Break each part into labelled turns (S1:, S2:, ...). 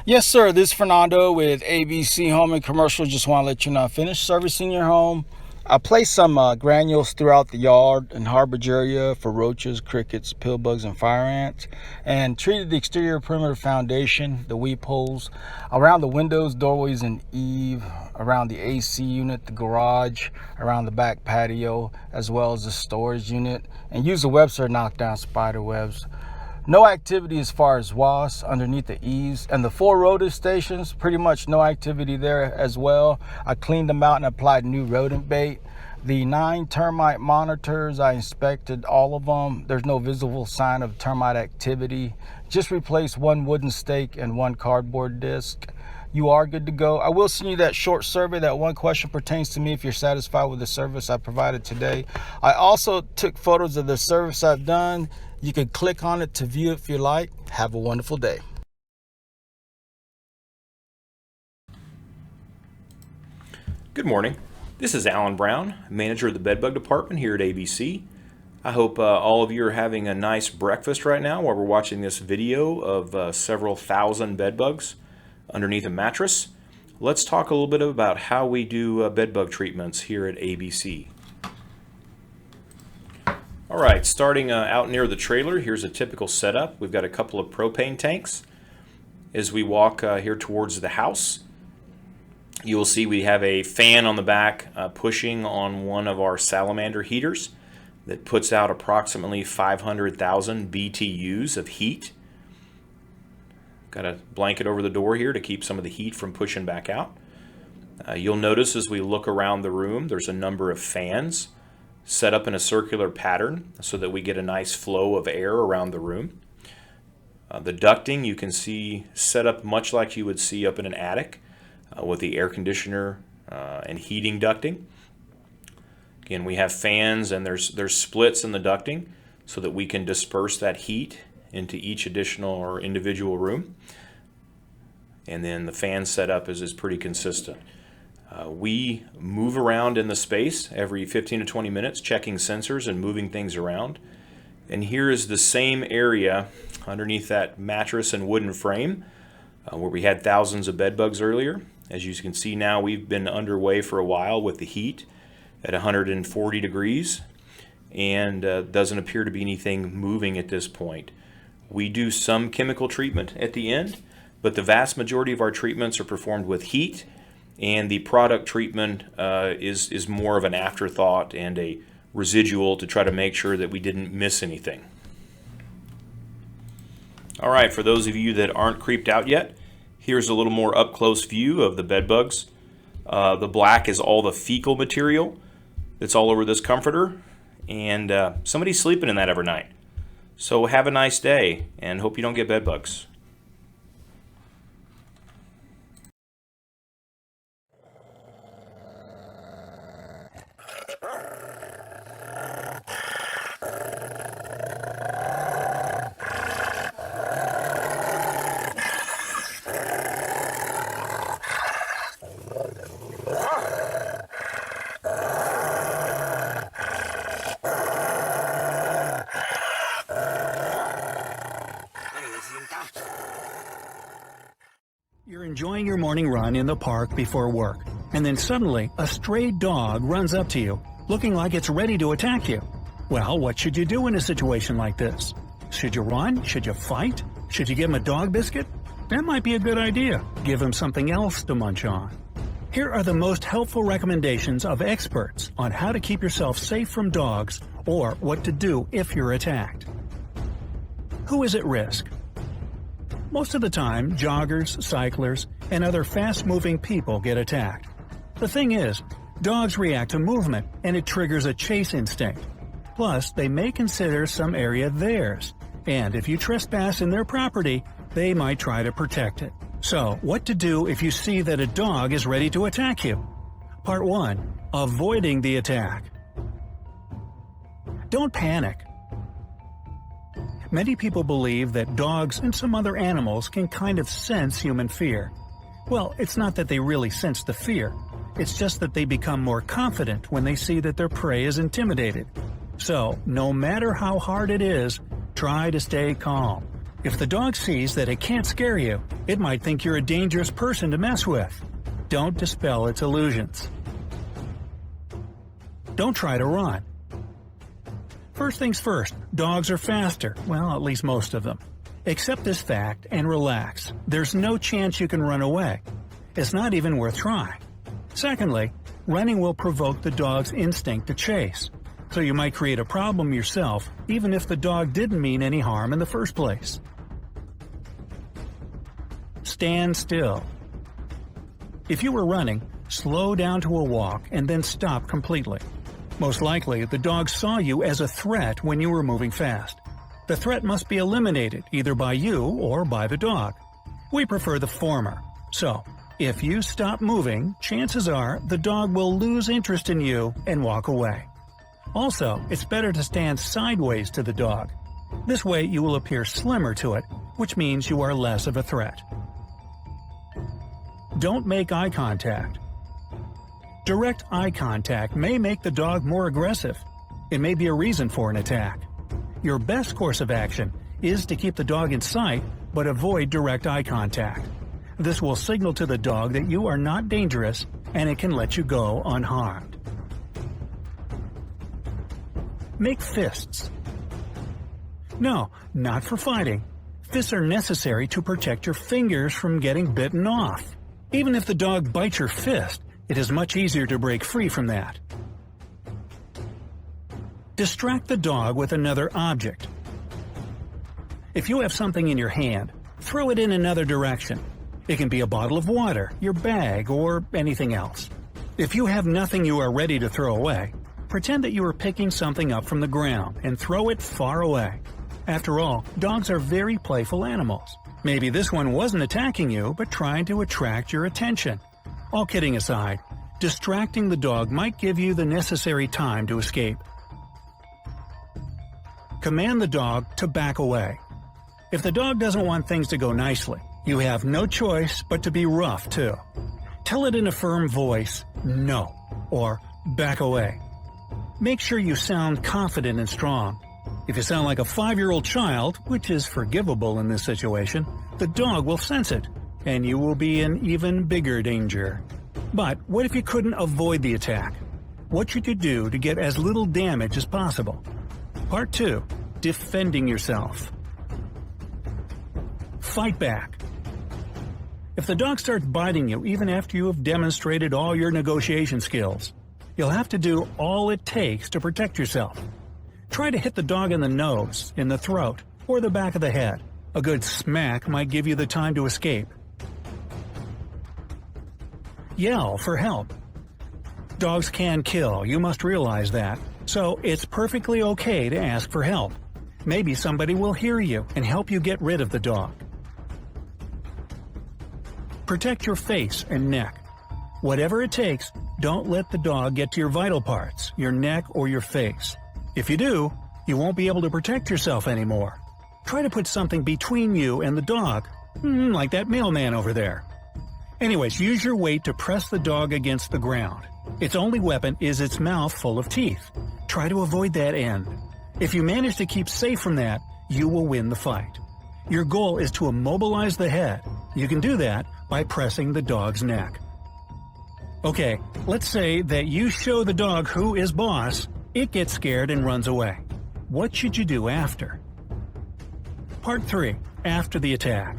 S1: Yes, sir. This is Fernando with ABC Home and Commercial. Just want to let you know I finished servicing your home. I placed some granules throughout the yard and harbor area for roaches, crickets, pill bugs, and fire ants, and treated the exterior perimeter foundation, the weep holes, around the windows, doorways, and eave, around the AC unit, the garage, around the back patio, as well as the storage unit, and used a Webster to knock down spider webs. No activity as far as wasps underneath the eaves, and the 4 rodent stations, pretty much no activity there as well. I cleaned them out and applied new rodent bait. The 9 termite monitors, I inspected all of them. There's no visible sign of termite activity. Just replaced 1 wooden stake and 1 cardboard disc. You are good to go. I will send you that short survey. That one question pertains to me if you're satisfied with the service I provided today. I also took photos of the service I've done. You can click on it to view it if you like. Have a wonderful day.
S2: Good morning. This is Alan Brown, manager of the bedbug department here at ABC. I hope all of you are having a nice breakfast right now while we're watching this video of several thousand bedbugs underneath a mattress. Let's talk a little bit about how we do bedbug treatments here at ABC. All right, starting out near the trailer, here's a typical setup. We've got a couple of propane tanks. As we walk here towards the house, you will see we have a fan on the back pushing on one of our salamander heaters that puts out approximately 500,000 BTUs of heat. Got a blanket over the door here to keep some of the heat from pushing back out. You'll notice as we look around the room, there's a number of fans set up in a circular pattern so that we get a nice flow of air around the room. The ducting you can see set up much like you would see up in an attic with the air conditioner and heating ducting. Again, we have fans and there's splits in the ducting so that we can disperse that heat into each additional or individual room. And then the fan setup is pretty consistent. We move around in the space every 15 to 20 minutes, checking sensors and moving things around. And here is the same area underneath that mattress and wooden frame where we had thousands of bed bugs earlier. As you can see now, we've been underway for a while with the heat at 140 degrees, and doesn't appear to be anything moving at this point. We do some chemical treatment at the end, but the vast majority of our treatments are performed with heat, and the product treatment is more of an afterthought and a residual to try to make sure that we didn't miss anything. All right, for those of you that aren't creeped out yet, here's a little more up-close view of the bed bugs. The black is all the fecal material that's all over this comforter, and somebody's sleeping in that every night. So have a nice day, and hope you don't get bed bugs.
S3: You're enjoying your morning run in the park before work, and then suddenly a stray dog runs up to you, looking like it's ready to attack you. Well, what should you do in a situation like this? Should you run? Should you fight? Should you give him a dog biscuit? That might be a good idea. Give him something else to munch on. Here are the most helpful recommendations of experts on how to keep yourself safe from dogs or what to do if you're attacked. Who is at risk? Most of the time, joggers, cyclers, and other fast-moving people get attacked. The thing is, dogs react to movement, and it triggers a chase instinct. Plus, they may consider some area theirs, and if you trespass in their property, they might try to protect it. So, what to do if you see that a dog is ready to attack you? Part 1. Avoiding the attack. Don't panic. Many people believe that dogs and some other animals can kind of sense human fear. Well, it's not that they really sense the fear. It's just that they become more confident when they see that their prey is intimidated. So, no matter how hard it is, try to stay calm. If the dog sees that it can't scare you, it might think you're a dangerous person to mess with. Don't dispel its illusions. Don't try to run. First things first, dogs are faster, well, at least most of them. Accept this fact and relax. There's no chance you can run away. It's not even worth trying. Secondly, running will provoke the dog's instinct to chase, so you might create a problem yourself even if the dog didn't mean any harm in the first place. Stand still. If you were running, slow down to a walk and then stop completely. Most likely, the dog saw you as a threat when you were moving fast. The threat must be eliminated either by you or by the dog. We prefer the former. So, if you stop moving, chances are the dog will lose interest in you and walk away. Also, it's better to stand sideways to the dog. This way you will appear slimmer to it, which means you are less of a threat. Don't make eye contact. Direct eye contact may make the dog more aggressive. It may be a reason for an attack. Your best course of action is to keep the dog in sight but avoid direct eye contact. This will signal to the dog that you are not dangerous and it can let you go unharmed. Make fists. No, not for fighting. Fists are necessary to protect your fingers from getting bitten off. Even if the dog bites your fist, it is much easier to break free from that. Distract the dog with another object. If you have something in your hand, throw it in another direction. It can be a bottle of water, your bag, or anything else. If you have nothing you are ready to throw away, pretend that you are picking something up from the ground and throw it far away. After all, dogs are very playful animals. Maybe this one wasn't attacking you, but trying to attract your attention. All kidding aside, distracting the dog might give you the necessary time to escape. Command the dog to back away. If the dog doesn't want things to go nicely, you have no choice but to be rough too. Tell it in a firm voice, no, or back away. Make sure you sound confident and strong. If you sound like a 5-year-old child, which is forgivable in this situation, the dog will sense it, and you will be in even bigger danger. But what if you couldn't avoid the attack? What should you do to get as little damage as possible? Part 2. Defending yourself. Fight back. If the dog starts biting you even after you have demonstrated all your negotiation skills, you'll have to do all it takes to protect yourself. Try to hit the dog in the nose, in the throat, or the back of the head. A good smack might give you the time to escape. Yell for help. Dogs can kill, you must realize that. So it's perfectly okay to ask for help. Maybe somebody will hear you and help you get rid of the dog. Protect your face and neck. Whatever it takes, don't let the dog get to your vital parts, your neck or your face. If you do, you won't be able to protect yourself anymore. Try to put something between you and the dog, like that mailman over there. Anyways, use your weight to press the dog against the ground. Its only weapon is its mouth full of teeth. Try to avoid that end. If you manage to keep safe from that, you will win the fight. Your goal is to immobilize the head. You can do that by pressing the dog's neck. Okay, let's say that you show the dog who is boss, it gets scared and runs away. What should you do after? Part 3. After the attack.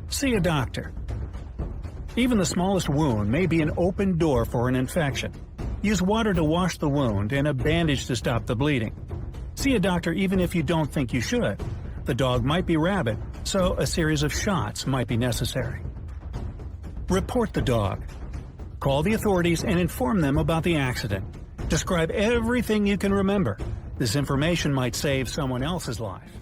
S3: See a doctor. Even the smallest wound may be an open door for an infection. Use water to wash the wound and a bandage to stop the bleeding. See a doctor even if you don't think you should. The dog might be rabid, so a series of shots might be necessary. Report the dog. Call the authorities and inform them about the accident. Describe everything you can remember. This information might save someone else's life.